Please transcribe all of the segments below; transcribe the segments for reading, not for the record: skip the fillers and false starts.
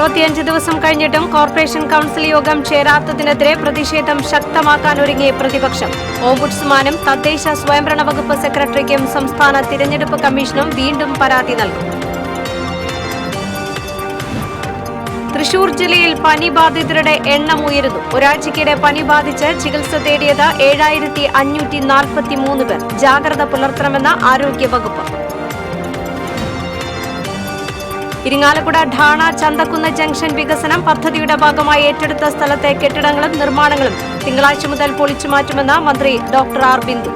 65 ദിവസം കഴിഞ്ഞിട്ടും corporation council യോഗം ചേരാത്തതിനെതിരെ പ്രതിഷേധം ശക്തമാക്കാനൊരുങ്ങി പ്രതിപക്ഷം. ഓംബുഡ്സ്മാനും തദ്ദേശ സ്വയംഭരണ വകുപ്പ് സെക്രട്ടറിക്കും സംസ്ഥാന തിരഞ്ഞെടുപ്പ് കമ്മീഷനും വീണ്ടും പരാതി നൽകും. തൃശൂർ ജില്ലയിൽ പനി ബാധിതരുടെ എണ്ണം ഉയരുന്നു. ഒരാഴ്ചയ്ക്കിടെ പനി ബാധിച്ച് ചികിത്സ തേടിയത് 7543 പേർ. ജാഗ്രത പുലർത്തണമെന്ന് ആരോഗ്യവകുപ്പ്. ഇരിങ്ങാലക്കുട ഢാണ ചന്തക്കുന്ന് ജംഗ്ഷൻ വികസനം പദ്ധതിയുടെ ഭാഗമായി ഏറ്റെടുത്ത സ്ഥലത്തെ കെട്ടിടങ്ങളും നിർമ്മാണങ്ങളും തിങ്കളാഴ്ച മുതൽ പൊളിച്ചുമാറ്റുമെന്ന് മന്ത്രി ഡോക്ടർ ആർ ബിന്ദു.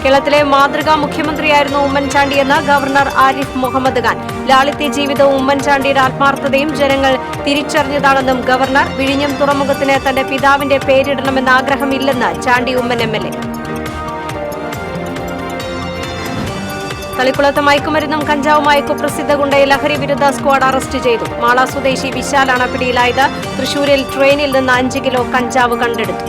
കേരളത്തിലെ മാതൃകാ മുഖ്യമന്ത്രിയായിരുന്നു ഉമ്മൻചാണ്ടിയെന്ന് ഗവർണർ ആരിഫ് മുഹമ്മദ് ഖാൻ. ലാളിത്യ ജീവിതവും ഉമ്മൻചാണ്ടിയുടെ ആത്മാർത്ഥതയും ജനങ്ങൾ തിരിച്ചറിഞ്ഞതാണെന്നും ഗവർണർ. വിഴിഞ്ഞം തുറമുഖത്തിന് തന്റെ പിതാവിന്റെ പേരിടണമെന്ന ആഗ്രഹമില്ലെന്ന് ചാണ്ടി ഉമ്മൻ MLA. തളിക്കുളത്ത് മയക്കുമരുന്നും കഞ്ചാവുമായി കുപ്രസിദ്ധ ഗുണ്ടയെ ലഹരി വിരുദ്ധ സ്ക്വാഡ് അറസ്റ്റ് ചെയ്തു. മാള സ്വദേശി വിശാലാണ് പിടിയിലായത്. തൃശൂരിൽ ട്രെയിനിൽ നിന്ന് 5 കിലോ കഞ്ചാവ് കണ്ടെടുത്തു.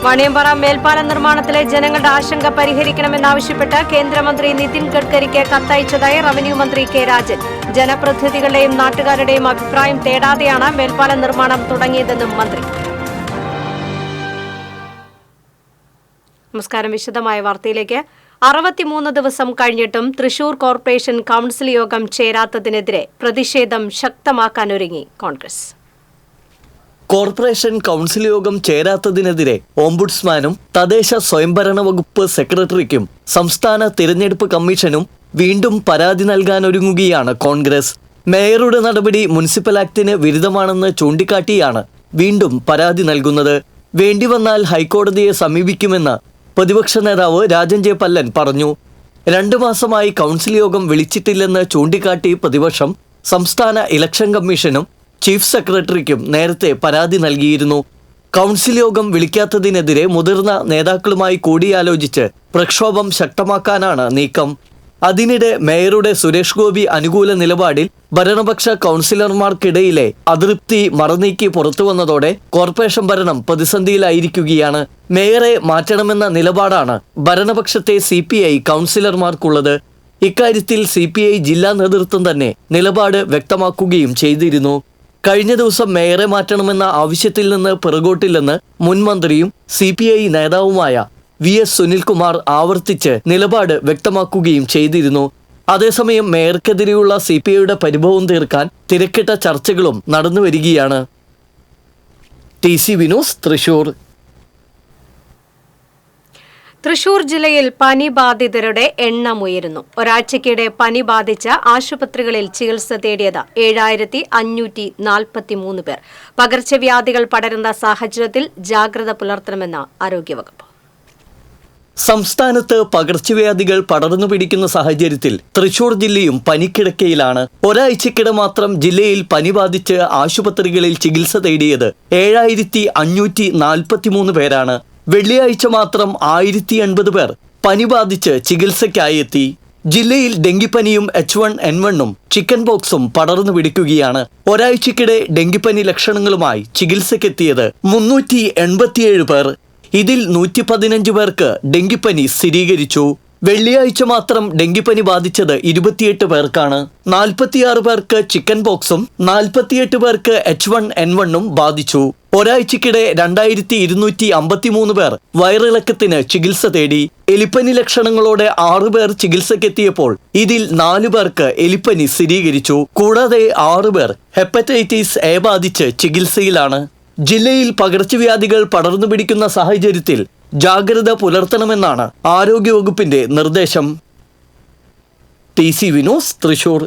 വാണിയമ്പാറ മേൽപ്പാല നിർമ്മാണത്തിലെ ജനങ്ങളുടെ ആശങ്ക പരിഹരിക്കണമെന്നാവശ്യപ്പെട്ട് കേന്ദ്രമന്ത്രി നിതിൻ ഗഡ്കരിക്ക് കത്തയച്ചതായി റവന്യൂ മന്ത്രി കെ രാജൻ. ജനപ്രതിനിധികളുടെയും നാട്ടുകാരുടെയും അഭിപ്രായം തേടാതെയാണ് മേൽപ്പാല നിർമ്മാണം തുടങ്ങിയതെന്നും മന്ത്രി. നമസ്കാരം. വിശദമായ വാർത്തയിലേക്ക്. 63 ദിവസം കഴിഞ്ഞിട്ടും തൃശൂർ കോർപ്പറേഷൻ കൌൺസിൽ യോഗം ചേരാത്തതിനെതിരെ പ്രതിഷേധം ശക്തമാക്കാനൊരുങ്ങി കോൺഗ്രസ്. കോർപ്പറേഷൻ കൌൺസിൽ യോഗം ചേരാത്തതിനെതിരെ ഓംബുഡ്സ്മാനും തദ്ദേശ സ്വയംഭരണ വകുപ്പ് സെക്രട്ടറിക്കും സംസ്ഥാന തിരഞ്ഞെടുപ്പ് കമ്മീഷനും വീണ്ടും പരാതി നൽകാനൊരുങ്ങുകയാണ് കോൺഗ്രസ്. മേയറുടെ നടപടി മുനിസിപ്പൽ ആക്ടിന് വിരുദ്ധമാണെന്ന് ചൂണ്ടിക്കാട്ടിയാണ് വീണ്ടും പരാതി നൽകുന്നത്. വേണ്ടിവന്നാൽ ഹൈക്കോടതിയെ സമീപിക്കുമെന്ന് പ്രതിപക്ഷ നേതാവ് രാജൻ ജെ പല്ലൻ പറഞ്ഞു. 2 മാസമായി കൌൺസിൽ യോഗം വിളിച്ചിട്ടില്ലെന്ന് ചൂണ്ടിക്കാട്ടി പ്രതിപക്ഷം സംസ്ഥാന ഇലക്ഷൻ കമ്മീഷനും ചീഫ് സെക്രട്ടറിക്കും നേരത്തെ പരാതി നൽകിയിരുന്നു. കൌൺസിൽ യോഗം വിളിക്കാത്തതിനെതിരെ മുതിർന്ന നേതാക്കളുമായി കൂടിയാലോചിച്ച് പ്രക്ഷോഭം ശക്തമാക്കാനാണ് നീക്കം. അതിനിടെ മേയറുടെ സുരേഷ് ഗോപി അനുകൂല നിലപാടിൽ ഭരണപക്ഷ കൌൺസിലർമാർക്കിടയിലെ അതൃപ്തി മറനീക്കി പുറത്തുവന്നതോടെ കോർപ്പറേഷൻ ഭരണം പ്രതിസന്ധിയിലായിരിക്കുകയാണ്. മേയറെ മാറ്റണമെന്ന നിലപാടാണ് ഭരണപക്ഷത്തെ CPI കൌൺസിലർമാർക്കുള്ളത്. ഇക്കാര്യത്തിൽ CPI ജില്ലാ നേതൃത്വം തന്നെ നിലപാട് വ്യക്തമാക്കുകയും ചെയ്തിരുന്നു. കഴിഞ്ഞ ദിവസം മേയറെ മാറ്റണമെന്ന ആവശ്യത്തിൽ നിന്ന് പിറകോട്ടില്ലെന്ന് മുൻമന്ത്രിയും CPI നേതാവുമായ VS സുനിൽകുമാർ ആവർത്തിച്ച് നിലപാട് വ്യക്തമാക്കുകയും ചെയ്തിരുന്നു. അതേസമയം മേയർക്കെതിരെയുള്ള CPIയുടെ പരിഭവം തീർക്കാൻ തിരക്കിട്ട ചർച്ചകളും നടന്നുവരികയാണ്. TC വിനോസ്, തൃശൂർ. തൃശൂർ ജില്ലയിൽ പനി ബാധിതരുടെ എണ്ണം ഉയരുന്നു. ഒരാഴ്ചയ്ക്കിടെ പനി ബാധിച്ച് ആശുപത്രികളിൽ ചികിത്സ തേടിയത് 7543 പേർ. പകർച്ചവ്യാധികൾ പടരുന്ന സാഹചര്യത്തിൽ ജാഗ്രത പുലർത്തണമെന്ന് ആരോഗ്യവകുപ്പ്. സംസ്ഥാനത്ത് പകർച്ചവ്യാധികൾ പടർന്നു പിടിക്കുന്ന സാഹചര്യത്തിൽ തൃശൂർ ജില്ലയും പനിക്കിടക്കയിലാണ്. ഒരാഴ്ചക്കിടെ മാത്രം ജില്ലയിൽ പനി ബാധിച്ച് ആശുപത്രികളിൽ ചികിത്സ തേടിയത് 7543 പേരാണ്. വെള്ളിയാഴ്ച മാത്രം 1080 പേർ പനി ബാധിച്ച് ചികിത്സയ്ക്കായി എത്തി. ജില്ലയിൽ ഡെങ്കിപ്പനിയും H1N1 ചിക്കൻ പോക്സും പടർന്നു പിടിക്കുകയാണ്. ഒരാഴ്ചക്കിടെ ഡെങ്കിപ്പനി ലക്ഷണങ്ങളുമായി ചികിത്സയ്ക്കെത്തിയത് 387 പേർ. ഇതിൽ 115 പേർക്ക് ഡെങ്കിപ്പനി സ്ഥിരീകരിച്ചു. വെള്ളിയാഴ്ച മാത്രം ഡെങ്കിപ്പനി ബാധിച്ചത് 28 പേർക്കാണ്. 46 പേർക്ക് ചിക്കൻ പോക്സും 48 പേർക്ക് H1N1 ബാധിച്ചു. ഒരാഴ്ചക്കിടെ 2253 പേർ വയറിളക്കത്തിന് ചികിത്സ തേടി. എലിപ്പനി ലക്ഷണങ്ങളോടെ 6 പേർ ചികിത്സക്കെത്തിയപ്പോൾ ഇതിൽ 4 പേർക്ക് എലിപ്പനി സ്ഥിരീകരിച്ചു. കൂടാതെ 6 പേർ ഹെപ്പറ്റൈറ്റിസ് A ബാധിച്ച് ചികിത്സയിലാണ്. ജില്ലയിൽ പകർച്ചവ്യാധികൾ പടർന്നു പിടിക്കുന്ന സാഹചര്യത്തിൽ ജാഗ്രത പുലർത്തണമെന്നാണ് ആരോഗ്യവകുപ്പിന്റെ നിർദ്ദേശം. TC വിനോസ്, തൃശൂർ.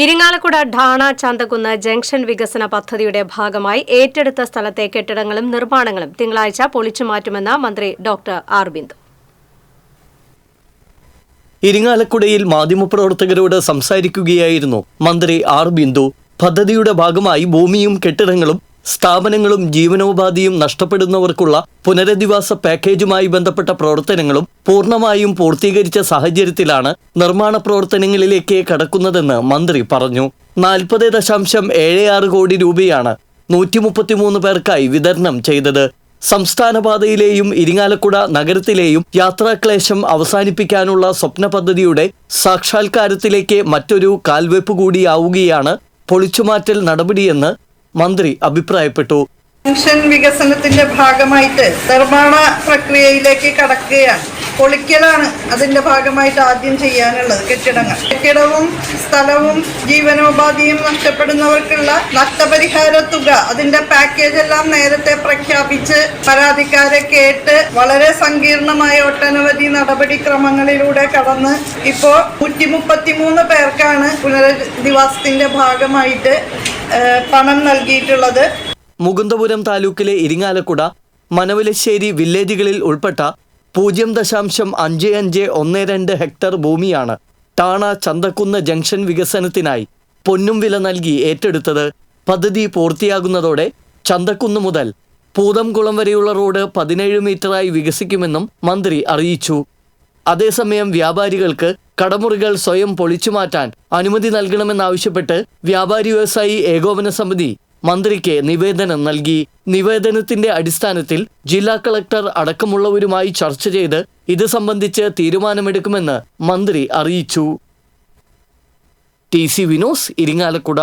ഇരിങ്ങാലക്കുട ഢാണ ചന്തക്കുന്ന് ജംഗ്ഷൻ വികസന പദ്ധതിയുടെ ഭാഗമായി ഏറ്റെടുത്ത സ്ഥലത്തെ കെട്ടിടങ്ങളും നിർമ്മാണങ്ങളും തിങ്കളാഴ്ച പൊളിച്ചുമാറ്റുമെന്ന് മന്ത്രി ഡോക്ടർ ആർ ബിന്ദു. ഇരിങ്ങാലക്കുടയിൽ മാധ്യമപ്രവർത്തകരോട് സംസാരിക്കുകയായിരുന്നു മന്ത്രി ആർ ബിന്ദു. പദ്ധതിയുടെ ഭാഗമായി ഭൂമിയും കെട്ടിടങ്ങളും സ്ഥാപനങ്ങളും ജീവനോപാധിയും നഷ്ടപ്പെടുന്നവർക്കുള്ള പുനരധിവാസ പാക്കേജുമായി ബന്ധപ്പെട്ട പ്രവർത്തനങ്ങളും പൂർണ്ണമായും പൂർത്തീകരിച്ച സാഹചര്യത്തിലാണ് നിർമ്മാണ പ്രവർത്തനങ്ങളിലേക്ക് കടക്കുന്നതെന്ന് മന്ത്രി പറഞ്ഞു. 40.76 കോടി രൂപയാണ് 133 പേർക്കായി വിതരണം ചെയ്തത്. സംസ്ഥാനപാതയിലെയും ഇരിങ്ങാലക്കുട നഗരത്തിലെയും യാത്രാക്ലേശം അവസാനിപ്പിക്കാനുള്ള സ്വപ്ന പദ്ധതിയുടെ സാക്ഷാത്കാരത്തിലേക്ക് മറ്റൊരു കാൽവെപ്പ് കൂടിയാവുകയാണ് പൊളിച്ചുമാറ്റൽ നടപടിയെന്ന് മന്ത്രി അഭിപ്രായപ്പെട്ടു. ജംഗ്ഷൻ വികസനത്തിന്റെ ഭാഗമായിട്ട് നിർമ്മാണ പ്രക്രിയയിലേക്ക് കടക്കുകയാണ്. പൊളിക്കലാണ് അതിന്റെ ഭാഗമായിട്ട് ആദ്യം ചെയ്യാനുള്ളത്. കെട്ടിടവും സ്ഥലവും ജീവനോപാധിയും നഷ്ടപ്പെടുന്നവർക്കുള്ള നഷ്ടപരിഹാര തുക അതിന്റെ പാക്കേജ് എല്ലാം നേരത്തെ പ്രഖ്യാപിച്ച് പരാതിക്കാരെ കേട്ട് വളരെ സങ്കീർണമായ ഒട്ടനവധി നടപടിക്രമങ്ങളിലൂടെ കടന്ന് ഇപ്പോൾ 133 പേർക്കാണ് പുനരധിവാസത്തിന്റെ ഭാഗമായിട്ട് പണം നൽകിയിട്ടുള്ളത്. മുകുന്ദപുരം താലൂക്കിലെ ഇരിങ്ങാലക്കുട, മനവലശ്ശേരി വില്ലേജുകളിൽ ഉൾപ്പെട്ട 0.5512 ഹെക്ടർ ഭൂമിയാണ് ടാണ ചന്തക്കുന്ന് ജംഗ്ഷൻ വികസനത്തിനായി പൊന്നും വില നൽകി ഏറ്റെടുത്തത്. പദ്ധതി പൂർത്തിയാകുന്നതോടെ ചന്തക്കുന്ന് മുതൽ പൂതംകുളം വരെയുള്ള റോഡ് 17 മീറ്ററായി വികസിക്കുമെന്നും മന്ത്രി അറിയിച്ചു. അതേസമയം വ്യാപാരികൾക്ക് കടമുറികൾ സ്വയം പൊളിച്ചുമാറ്റാൻ അനുമതി നൽകണമെന്നാവശ്യപ്പെട്ട് വ്യാപാരി വ്യവസായി ഏകോപന സമിതി മന്ത്രിക്ക് നിവേദനം നൽകി. നിവേദനത്തിന്റെ അടിസ്ഥാനത്തിൽ ജില്ലാ കളക്ടർ അടക്കമുള്ളവരുമായി ചർച്ച ചെയ്ത് ഇത് സംബന്ധിച്ച് തീരുമാനമെടുക്കുമെന്ന് മന്ത്രി അറിയിച്ചു. TC വിനോസ്, ഇരിങ്ങാലക്കുട.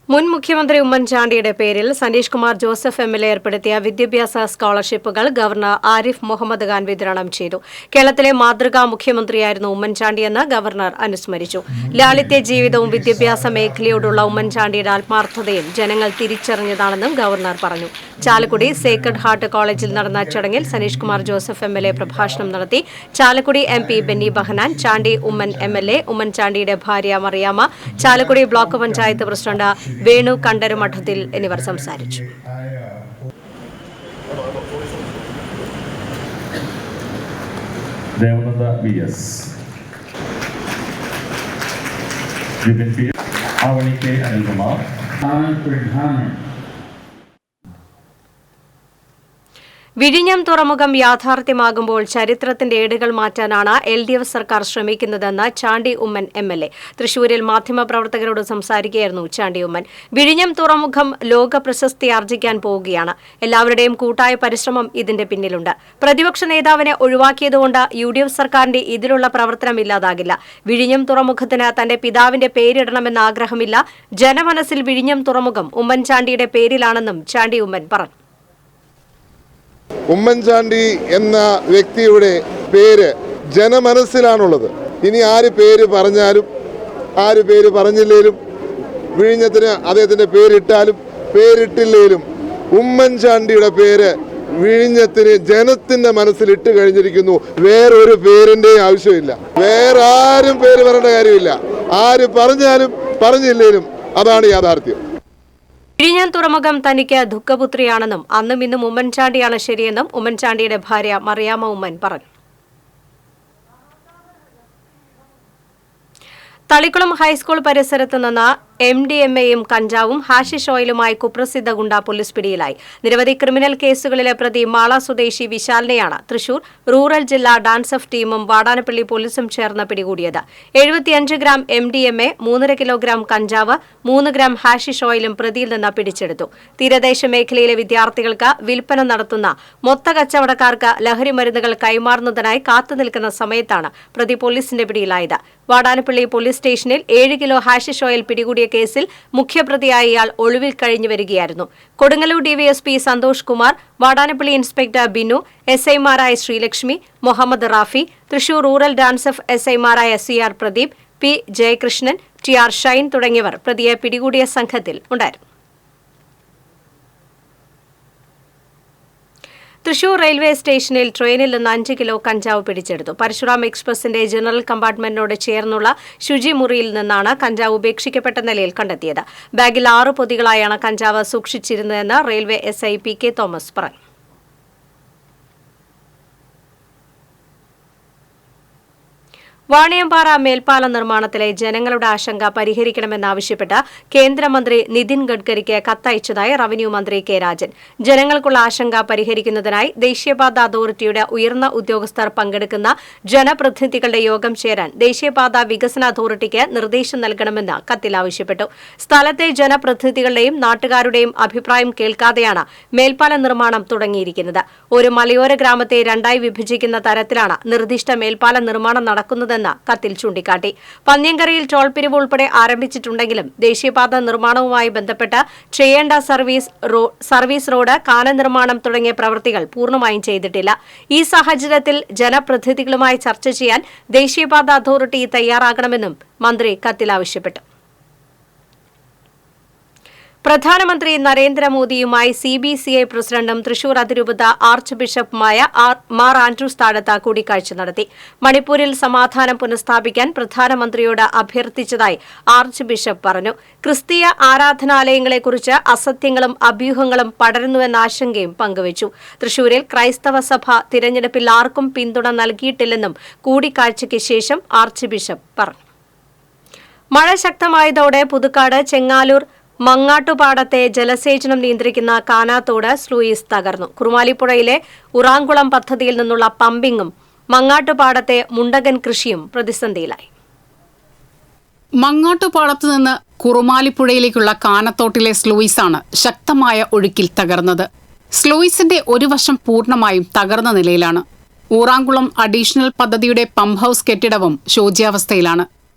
മുൻ മുഖ്യമന്ത്രി ഉമ്മൻചാണ്ടിയുടെ പേരിൽ സനീഷ് കുമാർ ജോസഫ് MLA ഏർപ്പെടുത്തിയ വിദ്യാഭ്യാസ സ്കോളർഷിപ്പുകൾ ഗവർണർ ആരിഫ് മുഹമ്മദ് ഖാൻ വിതരണം ചെയ്തു. കേരളത്തിലെ മാതൃകാ മുഖ്യമന്ത്രിയായിരുന്നു ഉമ്മൻചാണ്ടിയെന്ന് ഗവർണർ അനുസ്മരിച്ചു. ലാളിത്യ ജീവിതവും വിദ്യാഭ്യാസ മേഖലയോടുള്ള ഉമ്മൻചാണ്ടിയുടെ ആത്മാർത്ഥതയും ജനങ്ങൾ തിരിച്ചറിഞ്ഞതാണെന്നും ഗവർണർ പറഞ്ഞു. ചാലക്കുടി സേക്രഡ് ഹാർട്ട് കോളേജിൽ നടന്ന ചടങ്ങിൽ സനീഷ് കുമാർ ജോസഫ് MLA പ്രഭാഷണം നടത്തി. ചാലക്കുടി MP ബെന്നി ബഹനാൻ, ചാണ്ടി ഉമ്മൻ MLA, ഉമ്മൻചാണ്ടിയുടെ ഭാര്യ മറിയാമ്മ, ചാലക്കുടി ബ്ലോക്ക് പഞ്ചായത്ത് പ്രസിഡന്റ് വേണു കണ്ടരുമഠത്തിൽ എന്നിവർ സംസാരിച്ചു. വിഴിഞ്ഞം തുറമുഖം യാഥാർത്ഥ്യമാകുമ്പോൾ ചരിത്രത്തിന്റെ ഏടുകൾ മാറ്റാനാണ് LDF സർക്കാർ ശ്രമിക്കുന്നതെന്ന് ചാണ്ടി ഉമ്മൻ MLA. തൃശൂരിൽ മാധ്യമപ്രവർത്തകരോട് സംസാരിക്കുകയായിരുന്നു ചാണ്ടി ഉമ്മൻ. വിഴിഞ്ഞം തുറമുഖം ലോക പ്രശസ്തി ആർജിക്കാൻ പോവുകയാണ്. എല്ലാവരുടെയും കൂട്ടായ പരിശ്രമം ഇതിന്റെ പിന്നിലുണ്ട്. പ്രതിപക്ഷ നേതാവിനെ ഒഴിവാക്കിയതുകൊണ്ട് UDF സർക്കാരിന്റെ ഇതിലുള്ള പ്രവർത്തനം ഇല്ലാതാകില്ല. വിഴിഞ്ഞം തുറമുഖത്തിന് തന്റെ പിതാവിന്റെ പേരിടണമെന്ന ആഗ്രഹമില്ല. ജനമനസ്സിൽ വിഴിഞ്ഞം തുറമുഖം ഉമ്മൻചാണ്ടിയുടെ പേരിലാണെന്നും ചാണ്ടി ഉമ്മൻ പറഞ്ഞു. ഉമ്മൻചാണ്ടി എന്ന വ്യക്തിയുടെ പേര് ജനമനസ്സിലാണുള്ളത്. ഇനി ആര് പേര് പറഞ്ഞാലും ആര് പേര് പറഞ്ഞില്ലേലും വിഴിഞ്ഞത്തിന് അദ്ദേഹത്തിൻ്റെ പേരിട്ടാലും പേരിട്ടില്ലേലും ഉമ്മൻചാണ്ടിയുടെ പേര് വിഴിഞ്ഞത്തിന് ജനത്തിൻ്റെ മനസ്സിലിട്ട് കഴിഞ്ഞിരിക്കുന്നു. വേറൊരു പേരിൻ്റെയും ആവശ്യമില്ല. വേറെ ആരും പേര് പറയേണ്ട കാര്യമില്ല. ആര് പറഞ്ഞാലും പറഞ്ഞില്ലേലും അതാണ് യാഥാർത്ഥ്യം. വിഴിഞ്ഞം തുറമുഖം തനിക്ക് ദുഃഖപുത്രിയാണെന്നും അന്നും ഇന്നും ഉമ്മൻചാണ്ടിയാണ് ശരിയെന്നും ഉമ്മൻചാണ്ടിയുടെ ഭാര്യ മറിയാമ്മ ഉമ്മൻ പറഞ്ഞു. തളിക്കുളം ഹൈസ്കൂൾ പരിസരത്ത് നിന്ന് MDMAയും കഞ്ചാവും ഹാഷിഷ് ഓയിലുമായി കുപ്രസിദ്ധ ഗുണ്ട പോലീസ് പിടിയിലായി. നിരവധി ക്രിമിനൽ കേസുകളിലെ പ്രതി മാള സ്വദേശി വിശാലിനെയാണ് തൃശൂർ റൂറൽ ജില്ലാ ഡാൻസ് ഓഫ് ടീമും വാടാനപ്പള്ളി പോലീസും ചേർന്ന് പിടികൂടിയത്. 75 ഗ്രാം MDMA, 3.5 കിലോഗ്രാം കഞ്ചാവ്, 3 ഗ്രാം ഹാഷിഷ് ഓയിലും പ്രതിയിൽ നിന്ന് പിടിച്ചെടുത്തു. തീരദേശ മേഖലയിലെ വിദ്യാർത്ഥികൾക്ക് വിൽപ്പന നടത്തുന്ന മൊത്ത കച്ചവടക്കാർക്ക് ലഹരി മരുന്നുകൾ കൈമാറുന്നതിനായി കാത്തുനിൽക്കുന്ന സമയത്താണ് പ്രതി പോലീസിന്റെ പിടിയിലായത്. വാടാനപ്പള്ളി പോലീസ് സ്റ്റേഷനിൽ 7 കിലോ ഹാഷിഷ് ഓയിൽ പിടികൂടിയ കേസിൽ മുഖ്യപ്രതിയായ ഇയാൾ ഒളിവിൽ കഴിഞ്ഞു വരികയായിരുന്നു. കൊടുങ്ങല്ലൂർ DYSP സന്തോഷ് കുമാർ, വാടാനപ്പള്ളി ഇൻസ്പെക്ടർ ബിനു, SI-മാരായ Sreelakshmi, Muhammad Rafi, Thrissur rural DANSAF SI-മാരായ CR Pradeep, P Jayakrishnan, TR Shine തുടങ്ങിയവർ പ്രതിയെ പിടികൂടിയ സംഘത്തിൽ ഉണ്ടായിരുന്നു. തൃശൂർ റെയിൽവേ സ്റ്റേഷനിൽ ട്രെയിനിൽ നിന്ന് 5 കിലോ കഞ്ചാവ് പിടിച്ചെടുത്തു. പരശുറാം എക്സ്പ്രസിന്റെ ജനറൽ കമ്പാർട്ട്മെന്റിനോട് ചേർന്നുള്ള ശുചിമുറിയിൽ നിന്നാണ് കഞ്ചാവ് ഉപേക്ഷിക്കപ്പെട്ട നിലയിൽ കണ്ടെത്തിയത്. ബാഗിൽ 6 പൊതികളായാണ് കഞ്ചാവ് സൂക്ഷിച്ചിരുന്നതെന്ന് റെയിൽവേ SI PK തോമസ് പറഞ്ഞു. വാണിയമ്പാറ മേൽപ്പാല നിർമ്മാണത്തിലെ ജനങ്ങളുടെ ആശങ്ക പരിഹരിക്കണമെന്നാവശ്യപ്പെട്ട് കേന്ദ്രമന്ത്രി നിതിൻ ഗഡ്കരിക്ക് കത്തയച്ചതായി റവന്യൂ മന്ത്രി കെ രാജൻ. ജനങ്ങൾക്കുള്ള ആശങ്ക പരിഹരിക്കുന്നതിനായി ദേശീയപാത അതോറിറ്റിയുടെ ഉയർന്ന ഉദ്യോഗസ്ഥർ പങ്കെടുക്കുന്ന ജനപ്രതിനിധികളുടെ യോഗം ചേരാൻ ദേശീയപാത വികസന അതോറിറ്റിക്ക് നിർദ്ദേശം നൽകണമെന്ന് കത്തിൽ ആവശ്യപ്പെട്ടു. സ്ഥലത്തെ ജനപ്രതിനിധികളുടെയും നാട്ടുകാരുടെയും അഭിപ്രായം കേൾക്കാതെയാണ് മേൽപ്പാല നിർമ്മാണം തുടങ്ങിയിരിക്കുന്നത്. ഒരു മലയോര ഗ്രാമത്തെ രണ്ടായി വിഭജിക്കുന്ന തരത്തിലാണ് നിർദ്ദിഷ്ട മേൽപ്പാല നിർമ്മാണം നടക്കുന്നത് കത്തിൽ ചൂണ്ടിക്കാട്ടി. പന്ന്യങ്കരയിൽ ടോൾ പിരിവ് ഉൾപ്പെടെ ആരംഭിച്ചിട്ടുണ്ടെങ്കിലും ദേശീയപാത നിർമ്മാണവുമായി ബന്ധപ്പെട്ട് ചെയ്യേണ്ട സർവീസ് റോഡ്, കാന നിർമ്മാണം തുടങ്ങിയ പ്രവൃത്തികൾ പൂർണ്ണമായും ചെയ്തിട്ടില്ല. ഈ സാഹചര്യത്തിൽ ജനപ്രതിനിധികളുമായി ചർച്ച ചെയ്യാൻ ദേശീയപാത അതോറിറ്റി തയ്യാറാകണമെന്നും മന്ത്രി കത്തിൽ ആവശ്യപ്പെട്ടു. പ്രധാനമന്ത്രി നരേന്ദ്രമോദിയുമായി CBCI പ്രസിഡന്റും തൃശൂർ അതിരൂപത ആർച്ച് ബിഷപ്പുമായ മാർ ആൻഡ്രൂസ് താഴത്ത് കൂടിക്കാഴ്ച നടത്തി. മണിപ്പൂരിൽ സമാധാനം പുനഃസ്ഥാപിക്കാൻ പ്രധാനമന്ത്രിയോട് അഭ്യർത്ഥിച്ചതായി ആർച്ച് ബിഷപ്പ് പറഞ്ഞു. ക്രിസ്തീയ ആരാധനാലയങ്ങളെക്കുറിച്ച് അസത്യങ്ങളും അഭ്യൂഹങ്ങളും പടരുന്നുവെന്ന ആശങ്കയും പങ്കുവച്ചു. തൃശൂരിൽ ക്രൈസ്തവ സഭ തിരഞ്ഞെടുപ്പിൽ ആർക്കും പിന്തുണ നൽകിയിട്ടില്ലെന്നും കൂടിക്കാഴ്ചയ്ക്ക് ശേഷം ആർച്ച് ബിഷപ്പ് പറഞ്ഞു. മഴ ശക്തമായതോടെ പുതുക്കാട് ചെങ്ങാലൂർ മങ്ങാട്ടുപാടത്തെ ജലസേചനം നിയന്ത്രിക്കുന്ന കാനാത്തോട് സ്ലൂയിസ് തകർന്നു. കുറുമാലിപ്പുഴയിലെ ഉറാങ്കുളം പദ്ധതിയിൽ നിന്നുള്ള പമ്പിങ്ങും മങ്ങാട്ടുപാടത്തെ മുണ്ടകൻ കൃഷിയും പ്രതിസന്ധിയിലായി. മങ്ങാട്ടുപാടത്തു നിന്ന് കുറുമാലിപ്പുഴയിലേക്കുള്ള കാനത്തോട്ടിലെ സ്ലൂയിസാണ് ശക്തമായ ഒഴുക്കിൽ തകർന്നത്. സ്ലൂയിസിന്റെ ഒരു വശം പൂർണ്ണമായും തകർന്ന നിലയിലാണ്. ഊറാങ്കുളം അഡീഷണൽ പദ്ധതിയുടെ പമ്പ് ഹൌസ് കെട്ടിടവും ശോച്യാവസ്ഥയിലാണ്.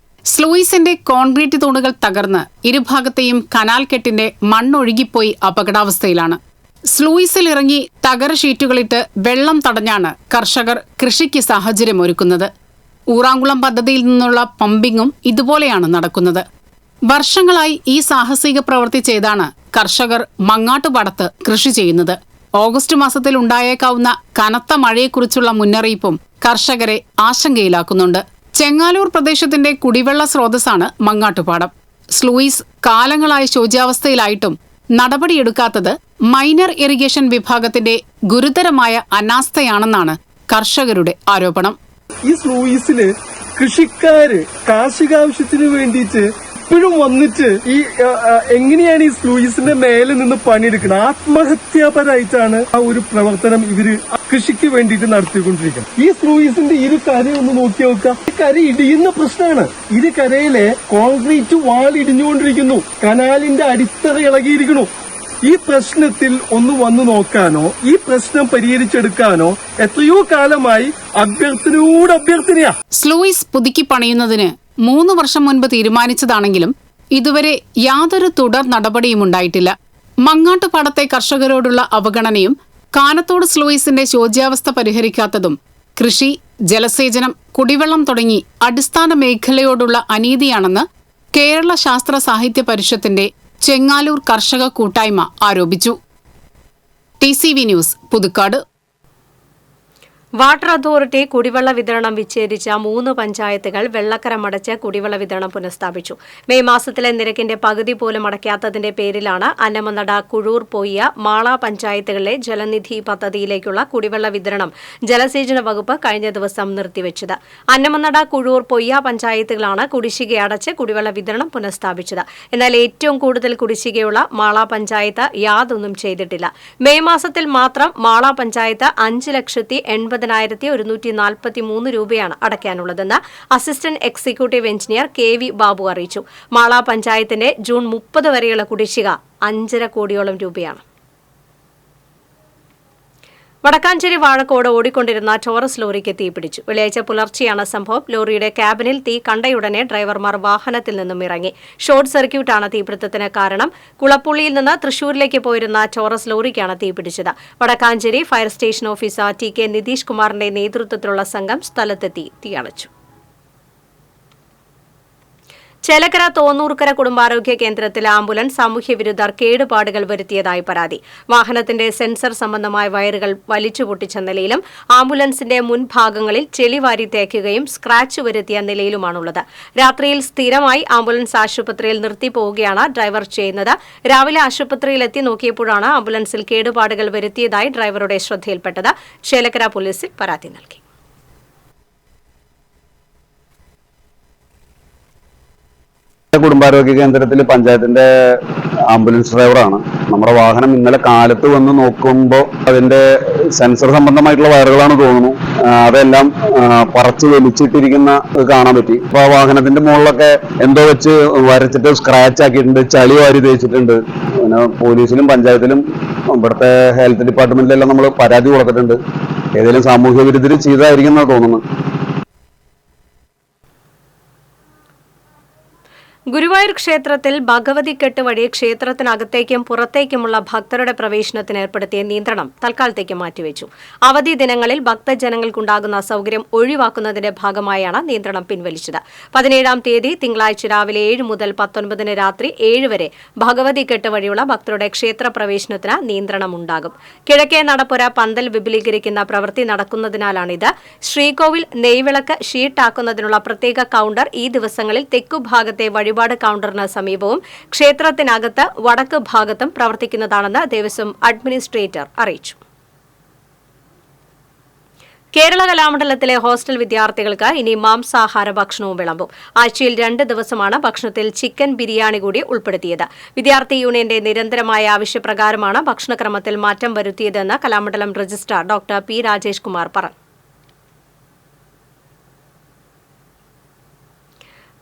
സ്ലൂയിസിന്റെ കോൺക്രീറ്റ് തൂണുകൾ തകർന്ന് ഇരുഭാഗത്തെയും കനാൽ കെട്ടിന്റെ മണ്ണൊഴുകിപ്പോയി അപകടാവസ്ഥയിലാണ്. സ്ലൂയിസിൽ ഇറങ്ങി തകര ഷീറ്റുകളിട്ട് വെള്ളം തടഞ്ഞാണ് കർഷകർ കൃഷിക്ക് സാഹചര്യമൊരുക്കുന്നത്. ഊറാങ്കുളം പദ്ധതിയിൽ നിന്നുള്ള പമ്പിങ്ങും ഇതുപോലെയാണ് നടക്കുന്നത്. വർഷങ്ങളായി ഈ സാഹസിക പ്രവൃത്തി ചെയ്താണ് കർഷകർ മങ്ങാട്ടുപാടത്ത് കൃഷി ചെയ്യുന്നത്. ഓഗസ്റ്റ് മാസത്തിൽ ഉണ്ടായേക്കാവുന്ന കനത്ത മഴയെക്കുറിച്ചുള്ള മുന്നറിയിപ്പും കർഷകരെ ആശങ്കയിലാക്കുന്നുണ്ട്. ചെങ്ങാലൂർ പ്രദേശത്തിന്റെ കുടിവെള്ള സ്രോതസ്സാണ് മങ്ങാട്ടുപാടം. സ്ലൂയിസ് കാലങ്ങളായി ശോച്യാവസ്ഥയിലായിട്ടും നടപടിയെടുക്കാത്തത് മൈനർ ഇറിഗേഷൻ വിഭാഗത്തിന്റെ ഗുരുതരമായ അനാസ്ഥയാണെന്നാണ് കർഷകരുടെ ആരോപണം. ഈ സ്ലൂയിസില് കൃഷിക്കാര് കാർഷികാവശ്യത്തിന് വേണ്ടിയിട്ട് ഇപ്പോഴും വന്നിട്ട് ഈ എങ്ങനെയാണ് ഈ സ്ലൂയിസിന്റെ മേലെ നിന്ന് പണിയെടുക്കുന്നത്? ആത്മഹത്യാപരമായിട്ടാണ് ആ ഒരു പ്രവർത്തനം ഇവര് കൃഷിക്ക് വേണ്ടിയിട്ട് നടത്തിക്കൊണ്ടിരിക്കുന്നത്. ഈ സ്ലൂയിസിന്റെ ഇരു കര ഒന്ന് നോക്കി നോക്കുക. ഈ കര ഇടിയുന്ന പ്രശ്നമാണ്. ഇരു കരയിലെ കോൺക്രീറ്റ് വാൾ ഇടിഞ്ഞുകൊണ്ടിരിക്കുന്നു. കനാലിന്റെ അടിത്തറ ഇളകിയിരിക്കുന്നു. ഈ പ്രശ്നത്തിൽ ഒന്ന് വന്നു നോക്കാനോ ഈ പ്രശ്നം പരിഹരിച്ചെടുക്കാനോ എത്രയോ കാലമായി അഭ്യർത്ഥനയാ. സ്ലൂയിസ് പുതുക്കി പണിയുന്നതിന് 3 വർഷം മുൻപ് തീരുമാനിച്ചതാണെങ്കിലും ഇതുവരെ യാതൊരു തുടർ നടപടിയും ഉണ്ടായിട്ടില്ല. മങ്ങാട്ടുപാടത്തെ കർഷകരോടുള്ള അവഗണനയും കാനത്തോട് സ്ലൂയിസിന്റെ ശോച്യാവസ്ഥ പരിഹരിക്കാത്തതും കൃഷി, ജലസേചനം, കുടിവെള്ളം തുടങ്ങി അടിസ്ഥാന മേഖലയോടുള്ള അനീതിയാണെന്ന് കേരള ശാസ്ത്ര സാഹിത്യ പരിഷത്തിന്റെ ചെങ്ങാലൂർ കർഷക കൂട്ടായ്മ ആരോപിച്ചു. TCV news, Puthukkad. Water authority കുടിവെള്ള വിതരണം വിച്ഛേദിച്ച 3 പഞ്ചായത്തുകൾ വെള്ളക്കരമടച്ച് കുടിവെള്ള വിതരണം പുനഃസ്ഥാപിച്ചു. മെയ് മാസത്തിലെ നിരക്കിന്റെ പകുതി പോലും അടയ്ക്കാത്തതിന്റെ പേരിലാണ് അന്നമനട, കുഴൂർ, പൊയ്യ, മാള പഞ്ചായത്തുകളിലെ ജലനിധി പദ്ധതിയിലേക്കുള്ള കുടിവെള്ള വിതരണം ജലസേചന വകുപ്പ് കഴിഞ്ഞ ദിവസം നിർത്തിവെച്ചത്. അന്നമനട, കുഴൂർ, പൊയ്യ പഞ്ചായത്തുകളാണ് കുടിശ്ശിക അടച്ച് കുടിവെള്ള വിതരണം പുനഃസ്ഥാപിച്ചത്. എന്നാൽ ഏറ്റവും കൂടുതൽ കുടിശ്ശികയുള്ള മാള പഞ്ചായത്ത് യാതൊന്നും ചെയ്തിട്ടില്ല. മെയ് മാസത്തിൽ മാത്രം മാള പഞ്ചായത്ത് 5,80,143 രൂപയാണ് അടയ്ക്കാനുള്ളതെന്ന് assistant executive engineer KV Babu അറിയിച്ചു. മാള പഞ്ചായത്തിന്റെ ജൂൺ 30 വരെയുള്ള കുടിശ്ശിക 5.5 കോടിയോളം രൂപയാണ്. വടക്കാഞ്ചേരി വാഴക്കോട് ഓടിക്കൊണ്ടിരുന്ന ടോറസ് ലോറിക്ക് തീപിടിച്ചു. വെള്ളിയാഴ്ച പുലർച്ചെയാണ് സംഭവം. ലോറിയുടെ ക്യാബിനിൽ തീ കണ്ടയുടനെ ഡ്രൈവർമാർ വാഹനത്തിൽ നിന്നും ഇറങ്ങി. ഷോർട്ട് സർക്യൂട്ടാണ് തീപിടുത്തത്തിന് കാരണം. കുളപ്പുള്ളിയിൽ നിന്ന് തൃശൂരിലേക്ക് പോയിരുന്ന ടോറസ് ലോറിക്കാണ് തീപിടിച്ചത്. Vadakkanchery fire station officer TK Nitheesh കുമാറിന്റെ നേതൃത്വത്തിലുള്ള സംഘം സ്ഥലത്തെത്തി തീയണച്ചു. ചേലക്കര തോന്നൂർക്കര കുടുംബാരോഗ്യ കേന്ദ്രത്തിലെ ആംബുലൻസ് സാമൂഹ്യവിരുദ്ധർ കേടുപാടുകൾ വരുത്തിയതായി പരാതി. വാഹനത്തിന്റെ സെൻസർ സംബന്ധമായ വയറുകൾ വലിച്ചുപൊട്ടിച്ച നിലയിലും ആംബുലൻസിന്റെ മുൻഭാഗങ്ങളിൽ ചെളിവാരി തേക്കുകയും സ്ക്രാച്ച് വരുത്തിയ നിലയിലുമാണുള്ളത്. രാത്രിയിൽ സ്ഥിരമായി ആംബുലൻസ് ആശുപത്രിയിൽ നിർത്തിപ്പോവുകയാണ് ഡ്രൈവർ ചെയ്യുന്നത്. രാവിലെ ആശുപത്രിയിൽ എത്തി നോക്കിയപ്പോഴാണ് ആംബുലൻസിൽ കേടുപാടുകൾ വരുത്തിയതായി ഡ്രൈവറുടെ ശ്രദ്ധയിൽപ്പെട്ടത്. ചേലക്കര പോലീസിൽ പരാതി നൽകി. കുടുംബാരോഗ്യ കേന്ദ്രത്തിൽ പഞ്ചായത്തിന്റെ ആംബുലൻസ് ഡ്രൈവറാണ്. നമ്മുടെ വാഹനം ഇന്നലെ കാലത്ത് വന്ന് നോക്കുമ്പോൾ അതിന്റെ സെൻസർ സംബന്ധമായിട്ടുള്ള വയറുകളാണ് തോന്നുന്നു. അതെല്ലാം പറച്ച് വലിച്ചിട്ടിരിക്കുന്ന കാണാൻ പറ്റി. അപ്പൊ ആ വാഹനത്തിന്റെ മുകളിലൊക്കെ എന്തോ വെച്ച് വരച്ചിട്ട് സ്ക്രാച്ച് ആക്കിയിട്ടുണ്ട്, ചളി വാരി തേച്ചിട്ടുണ്ട്. പിന്നെ പോലീസിലും പഞ്ചായത്തിലും ഇവിടുത്തെ ഹെൽത്ത് ഡിപ്പാർട്ട്മെന്റിലെല്ലാം നമ്മൾ പരാതി കൊടുത്തിട്ടുണ്ട്. ഏതെങ്കിലും സാമൂഹ്യ വിരുദ്ധർ ചെയ്തായിരിക്കും എന്നാണ് തോന്നുന്നത്. ഗുരുവായൂർ ക്ഷേത്രത്തിൽ ഭഗവതിക്കെട്ട് വഴി ക്ഷേത്രത്തിനകത്തേക്കും പുറത്തേക്കുമുള്ള ഭക്തരുടെ പ്രവേശനത്തിന് ഏർപ്പെടുത്തിയ നിയന്ത്രണം തൽക്കാലത്തേക്ക് മാറ്റിവെച്ചു. അവധി ദിനങ്ങളിൽ ഭക്തജനങ്ങൾക്കുണ്ടാകുന്ന അസൌകര്യം ഒഴിവാക്കുന്നതിന്റെ ഭാഗമായാണ് നിയന്ത്രണം പിൻവലിച്ചത്. 17-ാം തീയതി തിങ്കളാഴ്ച രാവിലെ 7 മുതൽ 19 രാത്രി 7 വരെ ഭഗവതിക്കെട്ട് വഴിയുള്ള ഭക്തരുടെ ക്ഷേത്രപ്രവേശനത്തിന് നിയന്ത്രണമുണ്ടാകും. കിഴക്കേ നടപ്പുര പന്തൽ വിപുലീകരിക്കുന്ന പ്രവൃത്തി നടക്കുന്നതിനാലാണിത്. ശ്രീകോവിൽ നെയ്വിളക്ക് ഷീട്ടാക്കുന്നതിനുള്ള പ്രത്യേക കൌണ്ടർ ഈ ദിവസങ്ങളിൽ തെക്കുഭാഗത്തെ വഴിപാട് കൌണ്ടറിന് സമീപവും ക്ഷേത്രത്തിനകത്ത് വടക്ക് ഭാഗത്തും പ്രവർത്തിക്കുന്നതാണെന്ന് ദേവസ്വം അഡ്മിനിസ്ട്രേറ്റർ അറിയിച്ചു. കേരള കലാമണ്ഡലത്തിലെ ഹോസ്റ്റൽ വിദ്യാർത്ഥികൾക്ക് ഇനി മാംസാഹാര ഭക്ഷണവും വിളമ്പും. ആഴ്ചയിൽ 2 ദിവസമാണ് ഭക്ഷണത്തിൽ ചിക്കൻ ബിരിയാണി കൂടി ഉൾപ്പെടുത്തിയത്. വിദ്യാർത്ഥി യൂണിയന്റെ നിരന്തരമായ ആവശ്യപ്രകാരമാണ് ഭക്ഷണക്രമത്തിൽ മാറ്റം വരുത്തിയതെന്ന് Kalamandalam registrar doctor P Rajesh Kumar പറഞ്ഞു.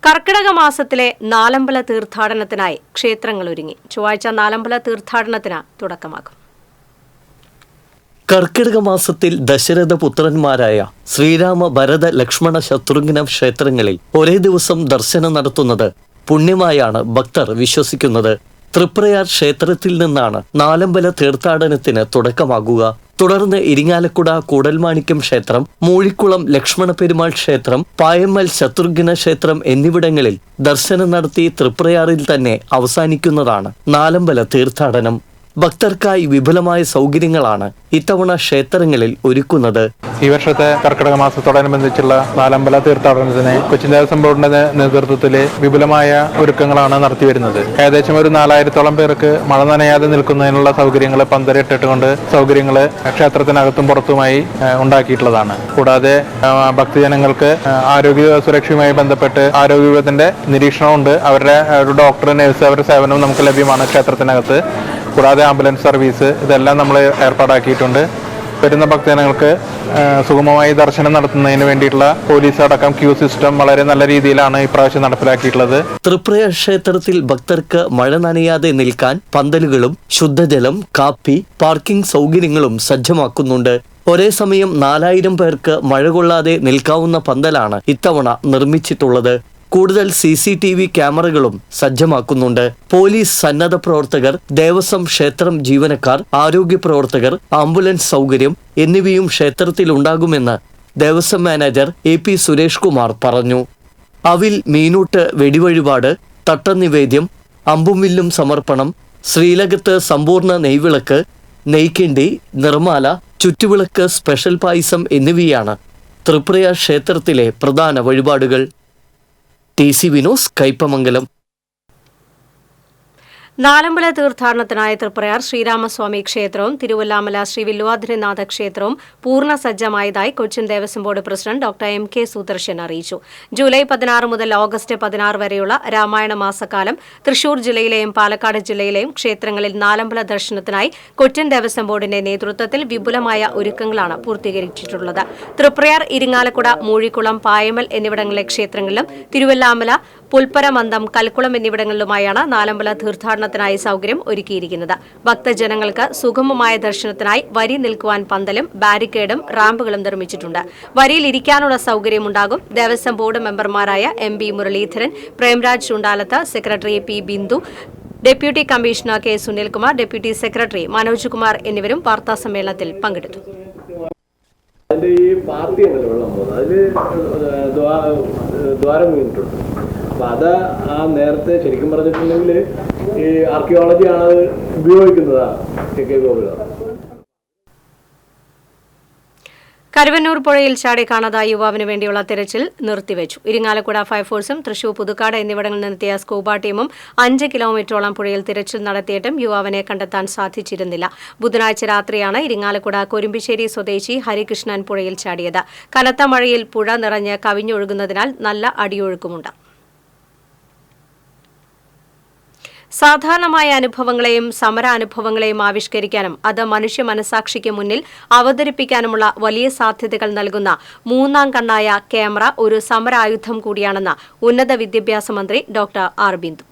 കർക്കിടക മാസത്തിലെ നാലമ്പല തീർത്ഥാടനത്തിനായി ക്ഷേത്രങ്ങൾ ഒരുങ്ങി. ചൊവ്വാഴ്ച നാലമ്പല തീർത്ഥാടനത്തിന് തുടക്കമാകും. കർക്കിടക മാസത്തിൽ ദശരഥപുത്രന്മാരായ ശ്രീരാമ, ഭരത, ലക്ഷ്മണ, ശത്രുഘ്ന ക്ഷേത്രങ്ങളിൽ ഒരേ ദിവസം ദർശനം നടത്തുന്നത് പുണ്യമായാണ് ഭക്തർ വിശ്വസിക്കുന്നത്. തൃപ്രയാർ ക്ഷേത്രത്തിൽ നിന്നാണ് നാലമ്പല തീർത്ഥാടനത്തിന് തുടക്കമാകുക. തുടർന്ന് ഇരിങ്ങാലക്കുട കൂടൽമാണിക്യം ക്ഷേത്രം, മൂഴിക്കുളം ലക്ഷ്മണ പെരുമാൾ ക്ഷേത്രം, പായമ്മൽ ശത്രുഘ്ന ക്ഷേത്രം എന്നിവിടങ്ങളിൽ ദർശനം നടത്തി തൃപ്രയാറിൽ തന്നെ അവസാനിക്കുന്നതാണ് നാലമ്പല തീർത്ഥാടനം. ഭക്തർക്കായി വിപുലമായ സൗകര്യങ്ങളാണ് ഇത്തവണ ക്ഷേത്രങ്ങളിൽ ഒരുക്കുന്നത്. ഈ വർഷത്തെ കർക്കിടക മാസത്തോടനുബന്ധിച്ചുള്ള നാലമ്പല തീർത്ഥാടനത്തിന് കൊച്ചിൻ ദേവസ്വം ബോർഡിന്റെ നേതൃത്വത്തിൽ വിപുലമായ ഒരുക്കങ്ങളാണ് നടത്തിവരുന്നത്. ഏകദേശം ഒരു 4000-ഓളം പേർക്ക് മഴ നനയാതെ നിൽക്കുന്നതിനുള്ള സൗകര്യങ്ങൾ പന്തലിട്ടിട്ടുകൊണ്ട് സൗകര്യങ്ങൾ ക്ഷേത്രത്തിനകത്തും പുറത്തുമായി ഉണ്ടാക്കിയിട്ടുള്ളതാണ്. കൂടാതെ ഭക്തജനങ്ങൾക്ക് ആരോഗ്യ സുരക്ഷയുമായി ബന്ധപ്പെട്ട് ആരോഗ്യത്തിന്റെ നിരീക്ഷണമുണ്ട്. അവരുടെ ഒരു ഡോക്ടർ, നഴ്സ്, അവരുടെ സേവനവും നമുക്ക് ലഭ്യമാണ് ക്ഷേത്രത്തിനകത്ത്. കൂടാതെ ആംബുലൻസ് സർവീസ് ഇതെല്ലാം നമ്മൾ ഏർപ്പാടാക്കിയിട്ടുണ്ട്. വരുന്ന ഭക്തജനങ്ങൾക്ക് സുഗമമായി ദർശനം നടത്തുന്നതിന് വേണ്ടിയിട്ടുള്ള പോലീസ് അടക്കം ക്യൂ സിസ്റ്റം വളരെ നല്ല രീതിയിലാണ് ഇപ്രാവശ്യം നടപ്പിലാക്കിയിട്ടുള്ളത്. തൃപ്രയാർ ക്ഷേത്രത്തിൽ ഭക്തർക്ക് മഴ നനയാതെ നിൽക്കാൻ പന്തലുകളും ശുദ്ധജലം, കാപ്പി, പാർക്കിംഗ് സൗകര്യങ്ങളും സജ്ജമാക്കുന്നുണ്ട്. ഒരേ സമയം 4000 പേർക്ക് മഴ കൊള്ളാതെ നിൽക്കാവുന്ന പന്തലാണ് ഇത്തവണ നിർമ്മിച്ചിട്ടുള്ളത്. കൂടുതൽ CCTV ക്യാമറകളും സജ്ജമാക്കുന്നുണ്ട്. പോലീസ്, സന്നദ്ധ പ്രവർത്തകർ, ദേവസ്വം ക്ഷേത്രം ജീവനക്കാർ, ആരോഗ്യ പ്രവർത്തകർ, ആംബുലൻസ് സൗകര്യം എന്നിവയും ക്ഷേത്രത്തിലുണ്ടാകുമെന്ന് ദേവസ്വം മാനേജർ AP സുരേഷ് കുമാർ പറഞ്ഞു. അവിൽ, മീനൂട്ട്, വെടിവഴിപാട്, തട്ടനിവേദ്യം, അമ്പും വില്ലും സമർപ്പണം, ശ്രീലകത്ത് സമ്പൂർണ്ണ നെയ്വിളക്ക്, നെയ്ക്കിണ്ടി, നിർമാല, ചുറ്റുവിളക്ക്, സ്പെഷ്യൽ പായസം എന്നിവയാണ് തൃപ്രയാർ ക്ഷേത്രത്തിലെ പ്രധാന വഴിപാടുകൾ. TC വിനോസ്, കയ്പമംഗലം. നാലമ്പല തീർത്ഥാടനത്തിനായി തൃപ്രയാർ ശ്രീരാമസ്വാമി ക്ഷേത്രവും തിരുവല്ലാമല ശ്രീ വില്വാദ്രിനാഥ ക്ഷേത്രവും പൂർണ്ണ സജ്ജമായതായി Cochin Devaswom board president doctor MK Sudarshan അറിയിച്ചു. ജൂലൈ 16 മുതൽ ഓഗസ്റ്റ് 16 വരെയുള്ള രാമായണ മാസക്കാലം തൃശൂർ ജില്ലയിലെയും പാലക്കാട് ജില്ലയിലെയും ക്ഷേത്രങ്ങളിൽ നാലമ്പല ദർശനത്തിനായി കൊച്ചിൻ ദേവസ്വം ബോർഡിന്റെ നേതൃത്വത്തിൽ വിപുലമായ ഒരുക്കങ്ങളാണ് പൂർത്തീകരിച്ചിട്ടുള്ളത്. തൃപ്രയാർ, ഇരിങ്ങാലക്കുട, മൂഴിക്കുളം, പായമൽ എന്നിവിടങ്ങളിലെ ക്ഷേത്രങ്ങളിലും തിരുവല്ലാമല, പുൽപ്പരമന്തം, കൽക്കുളം എന്നിവിടങ്ങളിലുമായാണ് നാലമ്പല തീർത്ഥാടനത്തിനായി സൗകര്യം ഒരുക്കിയിരിക്കുന്നത്. ഭക്തജനങ്ങൾക്ക് സുഗമമായ ദർശനത്തിനായി വരി നിൽക്കുവാൻ പന്തലും ബാരിക്കേഡും റാമ്പുകളും നിർമ്മിച്ചിട്ടുണ്ട്. വരിയിൽ ഇരിക്കാനുള്ള സൗകര്യമുണ്ടാകും. ദേവസ്വം ബോർഡ് മെമ്പർമാരായ MB Muraleedharan, Premraj Chundalath, secretary P Bindu, deputy commissioner K Sunilkumar, deputy secretary Manoj Kumar എന്നിവരും വാർത്താസമ്മേളനത്തിൽ പങ്കെടുത്തു. അതിന്റെ ഈ പാർട്ടി ഉണ്ടല്ലോ വെള്ളം പോകുന്നത്, അതില് ദ്വാരം വീണിട്ടുണ്ട്. അപ്പൊ അത് ആ നേരത്തെ ശരിക്കും പറഞ്ഞിട്ടുണ്ടെങ്കിൽ ഈ ആർക്കിയോളജിയാണ് അത് ഉപയോഗിക്കുന്നതാണ് KK ഗോകുലം. കരുവന്നൂർ പുഴയിൽ ചാടി കാണാതായ യുവാവിന് വേണ്ടിയുള്ള തിരച്ചിൽ നിർത്തിവെച്ചു. ഇരിങ്ങാലക്കുട ഫയർഫോഴ്സും തൃശൂർ, പുതുക്കാട് എന്നിവിടങ്ങളിൽ നിന്നെത്തിയ സ്കൂബ ടീമും 5 കിലോമീറ്ററോളം പുഴയിൽ തിരച്ചിൽ നടത്തിയിട്ടും യുവാവിനെ കണ്ടെത്താൻ സാധിച്ചിരുന്നില്ല. ബുധനാഴ്ച രാത്രിയാണ് ഇരിങ്ങാലക്കുട കൊരുമ്പിശ്ശേരി സ്വദേശി ഹരികൃഷ്ണൻ പുഴയിൽ ചാടിയത്. കനത്ത മഴയിൽ പുഴ നിറഞ്ഞ് കവിഞ്ഞൊഴുകുന്നതിനാൽ നല്ല അടിയൊഴുക്കുമുണ്ട്. സാധാരണമായ അനുഭവങ്ങളെയും സമരാനുഭവങ്ങളെയും ആവിഷ്കരിക്കാനും അത് മനുഷ്യ മനസാക്ഷിക്ക് മുന്നിൽ അവതരിപ്പിക്കാനുമുള്ള വലിയ സാധ്യതകൾ നൽകുന്ന മൂന്നാം കണ്ണായ ക്യാമറ ഒരു സമരായുധം കൂടിയാണെന്ന് ഉന്നത വിദ്യാഭ്യാസ മന്ത്രി doctor R Bindu.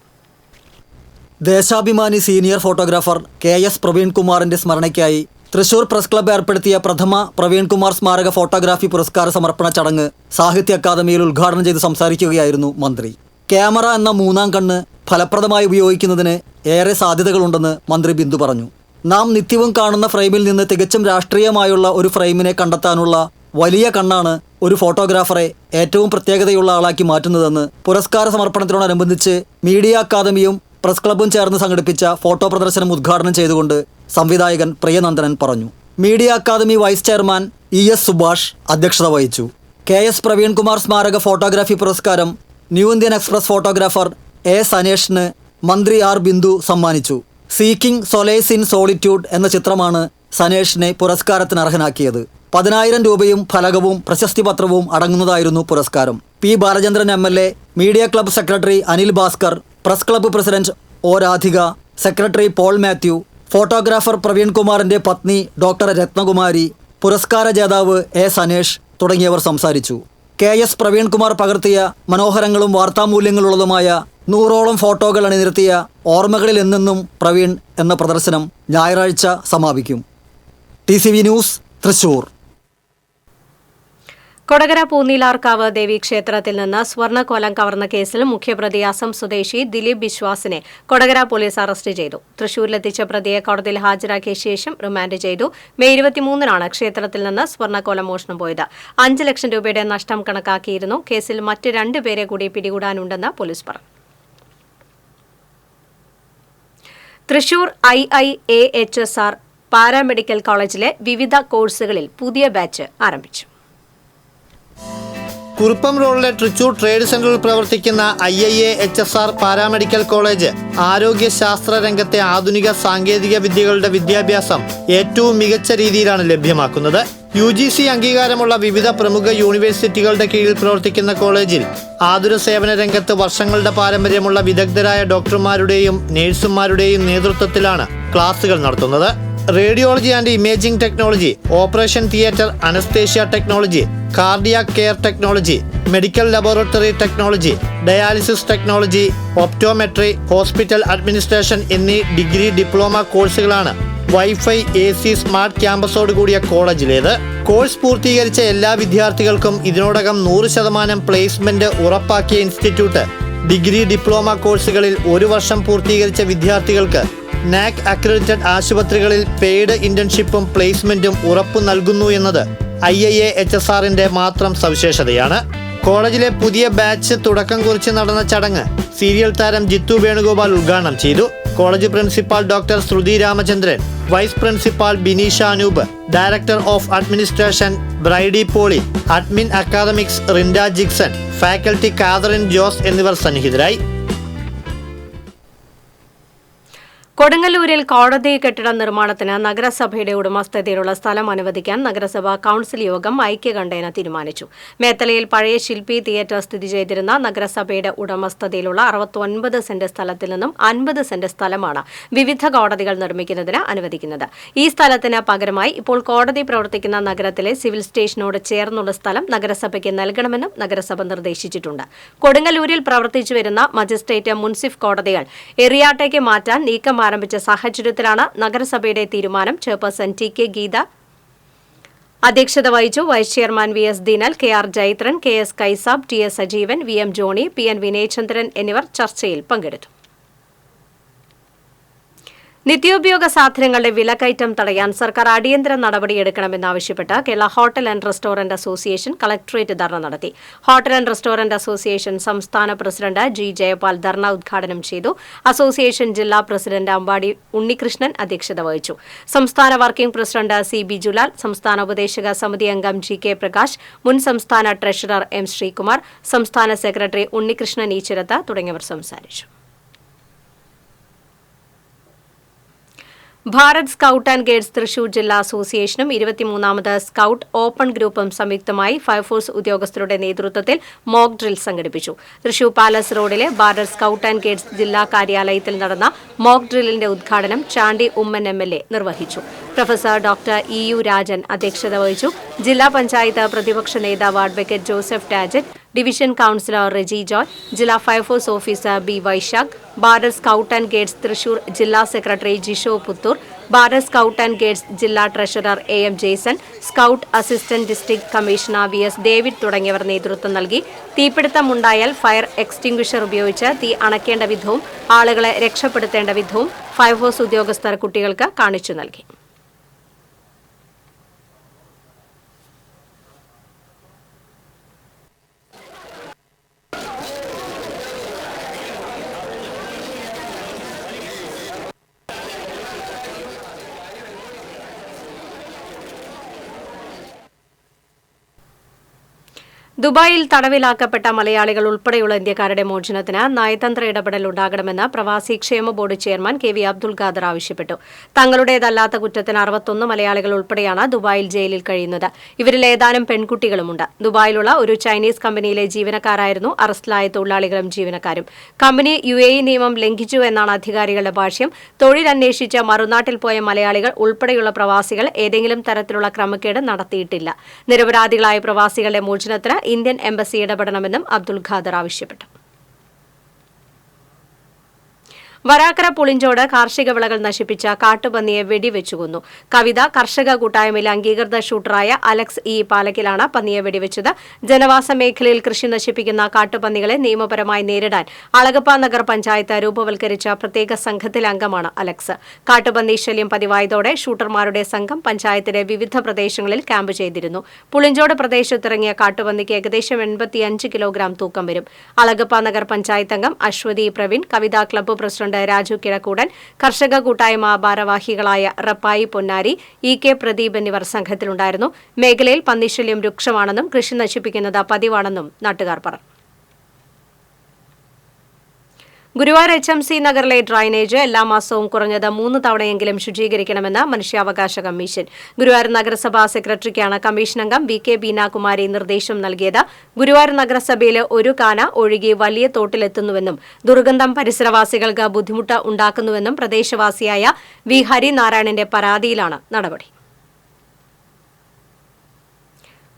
Deshabhimani senior photographer KS പ്രവീൺകുമാറിന്റെ സ്മരണയ്ക്കായി തൃശൂർ പ്രസ് ക്ലബ്ബ് ഏർപ്പെടുത്തിയ പ്രഥമ പ്രവീൺകുമാർ സ്മാരക ഫോട്ടോഗ്രാഫി പുരസ്കാര സമർപ്പണ ചടങ്ങ് സാഹിത്യ അക്കാദമിയിൽ ഉദ്ഘാടനം ചെയ്ത് സംസാരിക്കുകയായിരുന്നു മന്ത്രി. ക്യാമറ എന്ന മൂന്നാം കണ്ണ് ഫലപ്രദമായി ഉപയോഗിക്കുന്നതിന് ഏറെ സാധ്യതകളുണ്ടെന്ന് മന്ത്രി ബിന്ദു പറഞ്ഞു. നാം നിത്യവും കാണുന്ന ഫ്രെയിമിൽ നിന്ന് തികച്ചും രാഷ്ട്രീയമായുള്ള ഒരു ഫ്രെയിമിനെ കണ്ടെത്താനുള്ള വലിയ കണ്ണാണ് ഒരു ഫോട്ടോഗ്രാഫറെ ഏറ്റവും പ്രത്യേകതയുള്ള ആളാക്കി മാറ്റുന്നതെന്ന് പുരസ്കാര സമർപ്പണത്തിനോടനുബന്ധിച്ച് മീഡിയ അക്കാദമിയും പ്രസ് ക്ലബ്ബും ചേർന്ന് സംഘടിപ്പിച്ച ഫോട്ടോ പ്രദർശനം ഉദ്ഘാടനം ചെയ്തുകൊണ്ട് സംവിധായകൻ പ്രിയനന്ദനൻ പറഞ്ഞു. Media academy vice chairman ES Subhash അധ്യക്ഷത വഹിച്ചു. KS പ്രവീൺകുമാർ സ്മാരക ഫോട്ടോഗ്രാഫി പുരസ്കാരം new Indian express photographer A സനേഷിന് മന്ത്രി ആർ ബിന്ദു സമ്മാനിച്ചു. സീക്കിംഗ് സൊലേസ് ഇൻ സോളിറ്റ്യൂഡ് എന്ന ചിത്രമാണ് സനേഷിനെ പുരസ്കാരത്തിന് അർഹനാക്കിയത്. 10,000 രൂപയും ഫലകവും പ്രശസ്തി പത്രവും അടങ്ങുന്നതായിരുന്നു പുരസ്കാരം. P Balachandran MLA, media club secretary Anil Bhaskar, press club president O Radhika, secretary Paul Mathew, photographer പ്രവീൺകുമാറിന്റെ പത്നി ഡോക്ടർ രത്നകുമാരി, പുരസ്കാര ജേതാവ് A സനേഷ് തുടങ്ങിയവർ സംസാരിച്ചു. KS പ്രവീൺകുമാർ പകർത്തിയ മനോഹരങ്ങളും വാർത്താമൂല്യങ്ങളുള്ളതുമായ 100ഓളം ഫോട്ടോകൾ അണിനിരത്തിയ ഓർമ്മകളിൽ എന്നെന്നും പ്രവീൺ എന്ന പ്രദർശനം ഞായറാഴ്ച സമാപിക്കും. TCV news, Thrissur. കൊടകര പൂന്നീലാർക്കാവ് ദേവീക്ഷേത്രത്തിൽ നിന്ന് സ്വർണ്ണക്കോലം കവർന്ന കേസിൽ മുഖ്യപ്രതി അസം സ്വദേശി ദിലീപ് ബിശ്വാസിനെ കൊടകര പോലീസ് അറസ്റ്റ് ചെയ്തു. തൃശൂരിലെത്തിച്ച പ്രതിയെ കോടതിയിൽ ഹാജരാക്കിയ ശേഷം റിമാൻഡ് ചെയ്തു. മെയ് 23-നാണ് ക്ഷേത്രത്തിൽ നിന്ന് സ്വർണ്ണക്കോലം മോഷണം പോയത്. 5 ലക്ഷം രൂപയുടെ നഷ്ടം കണക്കാക്കിയിരുന്നു. കേസിൽ മറ്റ് 2 പേരെ കൂടി പിടികൂടാനുണ്ടെന്ന് പോലീസ് പറഞ്ഞു. തൃശൂർ IIAHSR പാരാമെഡിക്കൽ കോളേജിലെ വിവിധ കോഴ്സുകളിൽ പുതിയ ബാച്ച് ആരംഭിച്ചു. കുറുപ്പം റോഡിലെ തൃശൂർ ട്രേഡ് സെന്ററിൽ പ്രവർത്തിക്കുന്ന IIAHSR പാരാമെഡിക്കൽ കോളേജ് ആരോഗ്യശാസ്ത്ര രംഗത്തെ ആധുനിക സാങ്കേതിക വിദ്യകളുടെ വിദ്യാഭ്യാസം ഏറ്റവും മികച്ച രീതിയിലാണ് ലഭ്യമാക്കുന്നത്. UGC അംഗീകാരമുള്ള വിവിധ പ്രമുഖ യൂണിവേഴ്സിറ്റികളുടെ കീഴിൽ പ്രവർത്തിക്കുന്ന കോളേജിൽ ആതുര സേവന രംഗത്ത് വർഷങ്ങളുടെ പാരമ്പര്യമുള്ള വിദഗ്ധരായ ഡോക്ടർമാരുടെയും നഴ്സുമാരുടെയും നേതൃത്വത്തിലാണ് ക്ലാസുകൾ നടത്തുന്നത്. Radiology and imaging technology, operation theatre anaesthesia technology, cardiac care technology, medical laboratory technology, dialysis technology, optometry, hospital administration എന്നീ ഡിഗ്രി ഡിപ്ലോമ കോഴ്സുകളാണ് വൈഫൈ AC സ്മാർട്ട് ക്യാമ്പസോട് കൂടിയ കോളേജിലേത്. കോഴ്സ് പൂർത്തീകരിച്ച എല്ലാ വിദ്യാർത്ഥികൾക്കും ഇതിനോടകം 100% പ്ലേസ്മെന്റ് ഉറപ്പാക്കിയ ഇൻസ്റ്റിറ്റ്യൂട്ട് ഡിഗ്രി ഡിപ്ലോമ കോഴ്സുകളിൽ 1 വർഷം പൂർത്തീകരിച്ച വിദ്യാർത്ഥികൾക്ക് NAC അക്രഡിറ്റഡ് ആശുപത്രികളിൽ പെയ്ഡ് ഇന്റേൺഷിപ്പും പ്ലേസ്മെന്റും ഉറപ്പു നൽകുന്നു എന്നത് IIAHSRന്റെ മാത്രം സവിശേഷതയാണ്. കോളേജിലെ പുതിയ ബാച്ച് തുടക്കം കുറിച്ച് നടന്ന ചടങ്ങ് സീരിയൽ താരം ജിത്തു വേണുഗോപാൽ ഉദ്ഘാടനം ചെയ്തു. College principal doctor Sruthi Ramachandran, vice principal Bineesha Anoop, director of administration Bridy Poly, admin academics Rinda Jixon, faculty Catherine Jose എന്നിവർ സന്നിഹിതരായി. കൊടുങ്ങല്ലൂരിൽ കോടതി കെട്ടിട നിർമ്മാണത്തിന് നഗരസഭയുടെ ഉടമസ്ഥതയിലുള്ള സ്ഥലം അനുവദിക്കാൻ നഗരസഭാ കൌൺസിൽ യോഗം ഐക്യകണ്ഠേന തീരുമാനിച്ചു. മേത്തലയിൽ പഴയ ശില്പി തിയേറ്റർ സ്ഥിതി ചെയ്തിരുന്ന നഗരസഭയുടെ ഉടമസ്ഥതയിലുള്ള 69 സെന്റ് സ്ഥലത്തിൽ നിന്നും 50 സെന്റ് സ്ഥലമാണ് വിവിധ കോടതികൾ നിർമ്മിക്കുന്നതിന് അനുവദിക്കുന്നത്. ഈ സ്ഥലത്തിന് പകരമായി ഇപ്പോൾ കോടതി പ്രവർത്തിക്കുന്ന നഗരത്തിലെ സിവിൽ സ്റ്റേഷനോട് ചേർന്നുള്ള സ്ഥലം നഗരസഭയ്ക്ക് നൽകണമെന്നും നഗരസഭ നിർദ്ദേശിച്ചിട്ടുണ്ട്. കൊടുങ്ങല്ലൂരിൽ പ്രവർത്തിച്ചുവരുന്ന മജിസ്ട്രേറ്റ് മുൻസിഫ് കോടതികൾ എറിയാട്ടേക്ക് മാറ്റാൻ നീക്കം ആരംഭിച്ച സാഹചര്യത്തിലാണ് നഗരസഭയുടെ തീരുമാനം. ചെയർപേഴ്സൺ TK ഗീത അധ്യക്ഷത വഹിച്ചു. Vice chairman VS Dinal, KR Jaithran, KS Kaisab, TS Sajeevan, VM Johnny, PN Vinayachandran എന്നിവർ ചർച്ചയിൽ പങ്കെടുത്തു. നിത്യോപയോഗ സാധനങ്ങളുടെ വിലക്കയറ്റം തടയാൻ സർക്കാർ അടിയന്തര നടപടിയെടുക്കണമെന്നാവശ്യപ്പെട്ട് Kerala hotel and restaurant association collectorate dharna നടത്തി. ഹോട്ടൽ ആൻഡ് റെസ്റ്റോറന്റ് അസോസിയേഷൻ സംസ്ഥാന പ്രസിഡന്റ് G ജയപാൽ ധർണ ഉദ്ഘാടനം ചെയ്തു. അസോസിയേഷൻ ജില്ലാ പ്രസിഡന്റ് അമ്പാടി ഉണ്ണികൃഷ്ണൻ അധ്യക്ഷത വഹിച്ചു. സംസ്ഥാന വർക്കിംഗ് പ്രസിഡന്റ് C ബിജുലാൽ, സംസ്ഥാന ഉപദേശക സമിതി അംഗം GK പ്രകാശ്, മുൻ സംസ്ഥാന ട്രഷറർ M ശ്രീകുമാർ, സംസ്ഥാന സെക്രട്ടറി ഉണ്ണികൃഷ്ണൻ ഈച്ചിരത്ത് തുടങ്ങിയവർ സംസാരിച്ചു. Bharat scout and guides Thrissur ജില്ലാ അസോസിയേഷനും 23ാമത് സ്കൌട്ട് ഓപ്പൺ ഗ്രൂപ്പും സംയുക്തമായി ഫയർഫോഴ്സ് ഉദ്യോഗസ്ഥരുടെ നേതൃത്വത്തിൽ മോക്ക് ഡ്രിൽ സംഘടിപ്പിച്ചു. തൃശൂർ പാലസ് റോഡിലെ ഭാരത് സ്കൌട്ട് ആൻഡ് ഗൈഡ്സ് ജില്ലാ കാര്യാലയത്തിൽ നടന്ന മോക്ക് ഡ്രില്ലിന്റെ ഉദ്ഘാടനം ചാണ്ടി ഉമ്മൻ MLA നിർവഹിച്ചു. പ്രൊഫസർ ഡോക്ടർ EU രാജൻ അധ്യക്ഷത വഹിച്ചു. ജില്ലാ പഞ്ചായത്ത് പ്രതിപക്ഷ നേതാവ് advocate Joseph Tajet, division councillor Reji Joy, ജില്ലാ fire force officer B Vaishakh, Bharat scout and guides Thrissur ജില്ലാ secretary Jisho Puthur, Bharat scout and guides ജില്ലാ treasurer AM Jaison, scout assistant district commissioner VS David തുടങ്ങിയവർ നേതൃത്വം നൽകി. തീപിടുത്തമുണ്ടായാൽ ഫയർ എക്സ്റ്റിംഗ്വിഷർ ഉപയോഗിച്ച് തീ അണയ്ക്കേണ്ട വിധവും ആളുകളെ രക്ഷപ്പെടുത്തേണ്ട വിധവും ഫയർഫോഴ്സ് ഉദ്യോഗസ്ഥർ കുട്ടികൾക്ക് കാണിച്ചു നൽകി. ദുബായിൽ തടവിലാക്കപ്പെട്ട മലയാളികൾ ഉൾപ്പെടെയുള്ള ഇന്ത്യക്കാരുടെ മോചനത്തിന് നയതന്ത്ര ഇടപെടൽ ഉണ്ടാകണമെന്ന് പ്രവാസി ക്ഷേമ board chairman KV Abdul Khader ആവശ്യപ്പെട്ടു. തങ്ങളുടേതല്ലാത്ത കുറ്റത്തിന് 61 മലയാളികൾ ഉൾപ്പെടെയാണ് ദുബായിൽ ജയിലിൽ കഴിയുന്നത്. ഇവരിൽ ഏതാനും പെൺകുട്ടികളുമുണ്ട്. ദുബായിലുള്ള ഒരു ചൈനീസ് കമ്പനിയിലെ ജീവനക്കാരായിരുന്നു അറസ്റ്റിലായ തൊഴിലാളികളും ജീവനക്കാരും. കമ്പനി UAE നിയമം ലംഘിച്ചു എന്നാണ് അധികാരികളുടെ ഭാഷ്യം. തൊഴിലന്വേഷിച്ച് മറുനാട്ടിൽ പോയ മലയാളികൾ ഉൾപ്പെടെയുള്ള പ്രവാസികൾ ഏതെങ്കിലും തരത്തിലുള്ള ക്രമക്കേട് നടത്തിയിട്ടില്ല. നിരപരാധികളായ പ്രവാസികളുടെ മോചനത്തിന് ഇന്ത്യൻ എംബസി ഇടപെടണമെന്നും അബ്ദുൽ ഖാദർ ആവശ്യപ്പെട്ടു. വരാക്കര പുളിഞ്ചോട് കാർഷിക വിളകൾ നശിപ്പിച്ച കാട്ടുപന്നിയെ വെടിവെച്ചു കൊന്നു. കവിത കർഷക കൂട്ടായ്മയിലെ അംഗീകൃത ഷൂട്ടറായ അലക്സ് പാലക്കിലാണ് പന്നിയെ വെടിവെച്ചത്. ജനവാസ മേഖലയിൽ കൃഷി നശിപ്പിക്കുന്ന കാട്ടുപന്നികളെ നിയമപരമായി നേരിടാൻ അളഗപ്പ നഗർ പഞ്ചായത്ത് രൂപവൽക്കരിച്ച പ്രത്യേക സംഘത്തിലെ അംഗമാണ് അലക്സ്. കാട്ടുപന്നി ശല്യം പതിവായതോടെ ഷൂട്ടർമാരുടെ സംഘം പഞ്ചായത്തിലെ വിവിധ പ്രദേശങ്ങളിൽ ക്യാമ്പ് ചെയ്തിരുന്നു. പുളിഞ്ചോട് പ്രദേശത്തിറങ്ങിയ കാട്ടുപന്നിക്ക് ഏകദേശം 85 കിലോഗ്രാം തൂക്കം വരും. അളഗപ്പ നഗർ പഞ്ചായത്ത് അംഗം അശ്വതി പ്രവീൺ, കവിതാ ക്ലബ്ബ് പ്രസിഡന്റ് രാജു കിഴക്കൂടൻ, കർഷക കൂട്ടായ്മ ഭാരവാഹികളായ റപ്പായി പൊന്നാരി, EK പ്രദീപ് എന്നിവർ സംഘത്തിലുണ്ടായിരുന്നു. മേഖലയിൽ പന്നിശല്യം രൂക്ഷമാണെന്നും കൃഷി നശിപ്പിക്കുന്നത് പതിവാണെന്നും നാട്ടുകാർ പറഞ്ഞു. ഗുരുവായൂർ HMC നഗറിലെ ഡ്രൈനേജ് എല്ലാ മാസവും കുറഞ്ഞത് 3 തവണയെങ്കിലും ശുചീകരിക്കണമെന്ന് മനുഷ്യാവകാശ കമ്മീഷൻ. ഗുരുവായൂർ നഗരസഭാ സെക്രട്ടറിക്കാണ് കമ്മീഷൻ അംഗം VK ബീനാകുമാരി നിർദ്ദേശം നൽകിയത്. ഗുരുവായൂർ നഗരസഭയിൽ ഒരു കാന ഒഴുകി വലിയ തോട്ടിലെത്തുന്നുവെന്നും ദുർഗന്ധം പരിസരവാസികൾക്ക് ബുദ്ധിമുട്ട് ഉണ്ടാക്കുന്നുവെന്നും പ്രദേശവാസിയായ V ഹരിനാരായണന്റെ പരാതിയിലാണ് നടപടി.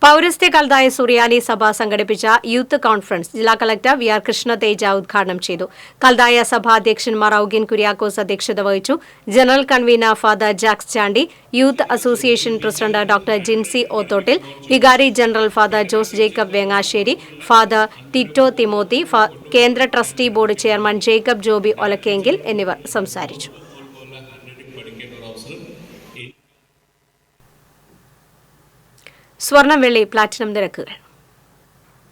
പൌരസ്ത്യ കൽതായ സുറിയാനി സഭ സംഘടിപ്പിച്ച യൂത്ത് കോൺഫറൻസ് ജില്ലാ കളക്ടർ VR കൃഷ്ണതേജ ഉദ്ഘാടനം ചെയ്തു. കൽതായ സഭാ അധ്യക്ഷന്മാർ ഔഗിൻ കുര്യാക്കോസ് അധ്യക്ഷത വഹിച്ചു. General convener father Jacks Chandy, youth association president doctor Jincy Othottil, വികാരി general father Jose Jacob Vengassery, father Tito Timothy, കേന്ദ്ര trustee board chairman Jacob Joby Olakkengil എന്നിവർ സംസാരിച്ചു. സ്വർണം, വെള്ളി, പ്ലാറ്റിനം നിരക്കുകൾ.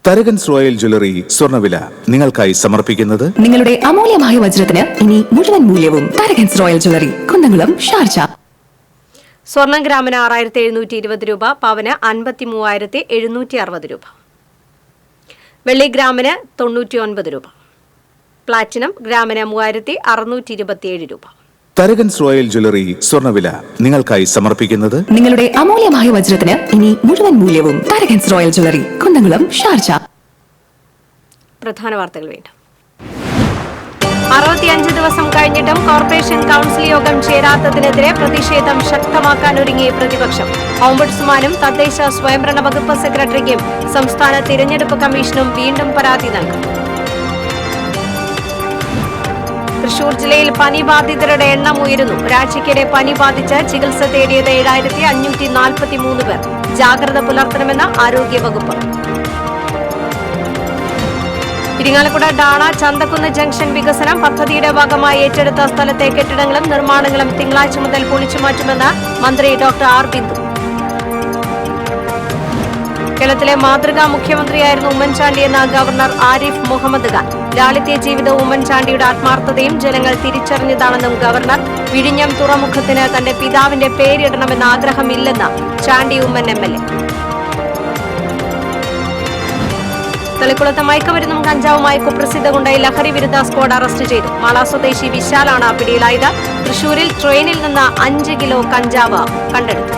തരകൻസ് റോയൽ ജ്വല്ലറി സ്വർണ്ണവില നിങ്ങൾക്കായി സമർപ്പിക്കുന്നത് നിങ്ങളുടെ അമൂല്യമായ വജ്രത്തിന് ഇനി മുഴുവൻ മൂല്യവും Tharakans royal jewellery, Kunnamkulam, Sharjah. സ്വർണം ഗ്രാമിന് 6720 രൂപ, പവന് 53,760 രൂപ. വെള്ളി ഗ്രാമിന് 99 രൂപ. പ്ലാറ്റിനം ഗ്രാമിന് 3627 രൂപ. തരകൻസ് റോയൽ ജ്വല്ലറി സ്വർണ്ണവില നിങ്ങൾക്കായി സമർപ്പിക്കുന്നത് നിങ്ങളുടെ അമൂല്യമായ വജ്രത്തിന് ഇനി മുഴുവൻ മൂല്യവും Tharakans royal jewellery, Kunnamkulam, Sharjah. പ്രധാന വാർത്തകൾ വീണ്ടും. 65 ദിവസം കഴിഞ്ഞിട്ടും കോർപ്പറേഷൻ കൌൺസിൽ യോഗം ചേരാത്തതിനെതിരെ പ്രതിഷേധം ശക്തമാക്കാനൊരുങ്ങി പ്രതിപക്ഷം. ഓംബുഡ്സ്മാനും തദ്ദേശ സ്വയംഭരണ വകുപ്പ് സെക്രട്ടറിക്കും സംസ്ഥാന തിരഞ്ഞെടുപ്പ് കമ്മീഷനും വീണ്ടും പരാതി നൽകും. തൃശൂർ ജില്ലയിൽ പനി ബാധിതരുടെ എണ്ണം ഉയരുന്നു. ഒരാഴ്ചയ്ക്കിടെ പനി ബാധിച്ച് ചികിത്സ തേടിയത് 7543 പേർ. ജാഗ്രത പുലർത്തണമെന്ന് ആരോഗ്യവകുപ്പ്. ഇരിങ്ങാലക്കുട ഡാണ ചന്തക്കുന്ന് ജംഗ്ഷൻ വികസനം പദ്ധതിയുടെ ഭാഗമായി ഏറ്റെടുത്ത സ്ഥലത്തെ കെട്ടിടങ്ങളും നിർമ്മാണങ്ങളും തിങ്കളാഴ്ച മുതൽ പൊളിച്ചുമാറ്റുമെന്ന് മന്ത്രി ഡോക്ടർ R ബിന്ദു. കേരളത്തിലെ മാതൃകാ മുഖ്യമന്ത്രിയായിരുന്നു ഉമ്മൻചാണ്ടിയെന്ന ഗവർണർ ആരിഫ് മുഹമ്മദ് ഖാൻ. ലാളിത്യ ജീവിതവും ഉമ്മൻചാണ്ടിയുടെ ആത്മാർത്ഥതയും ജനങ്ങൾ തിരിച്ചറിഞ്ഞതാണെന്നും ഗവർണർ. വിഴിഞ്ഞം തുറമുഖത്തിന് തന്റെ പിതാവിന്റെ പേരിടണമെന്ന ആഗ്രഹമില്ലെന്ന് ചാണ്ടി ഉമ്മൻ MLA. തളിക്കുളത്ത് മയക്കുമരുന്നും കഞ്ചാവുമായി കുപ്രസിദ്ധ ഗുണ്ടയെ ലഹരി വിരുദ്ധ സ്ക്വാഡ് അറസ്റ്റ് ചെയ്തു. മാള സ്വദേശി വിശാലാണ് പിടിയിലായത്. തൃശൂരിൽ ട്രെയിനിൽ നിന്ന് 5 കിലോ കഞ്ചാവ് കണ്ടെടുത്തു.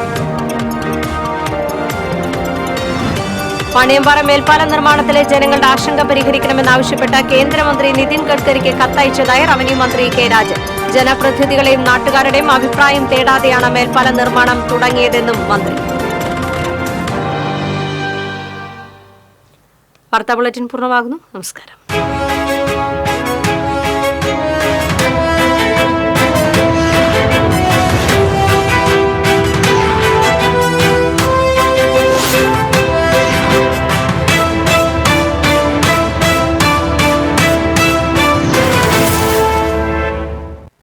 പണിയമ്പാറ മേൽപ്പാല നിർമ്മാണത്തിലെ ജനങ്ങളുടെ ആശങ്ക പരിഹരിക്കണമെന്നാവശ്യപ്പെട്ട് കേന്ദ്രമന്ത്രി നിതിൻ ഗഡ്കരിക്ക് കത്തയച്ചതായി റവന്യൂ മന്ത്രി കെ രാജൻ. ജനപ്രതിനിധികളെയും നാട്ടുകാരുടെയും അഭിപ്രായം തേടാതെയാണ് മേൽപ്പാല നിർമ്മാണം തുടങ്ങിയതെന്നും മന്ത്രി. വാർത്താ ബുള്ളറ്റിൻ പൂർണ്ണമാകുന്നു. നമസ്കാരം.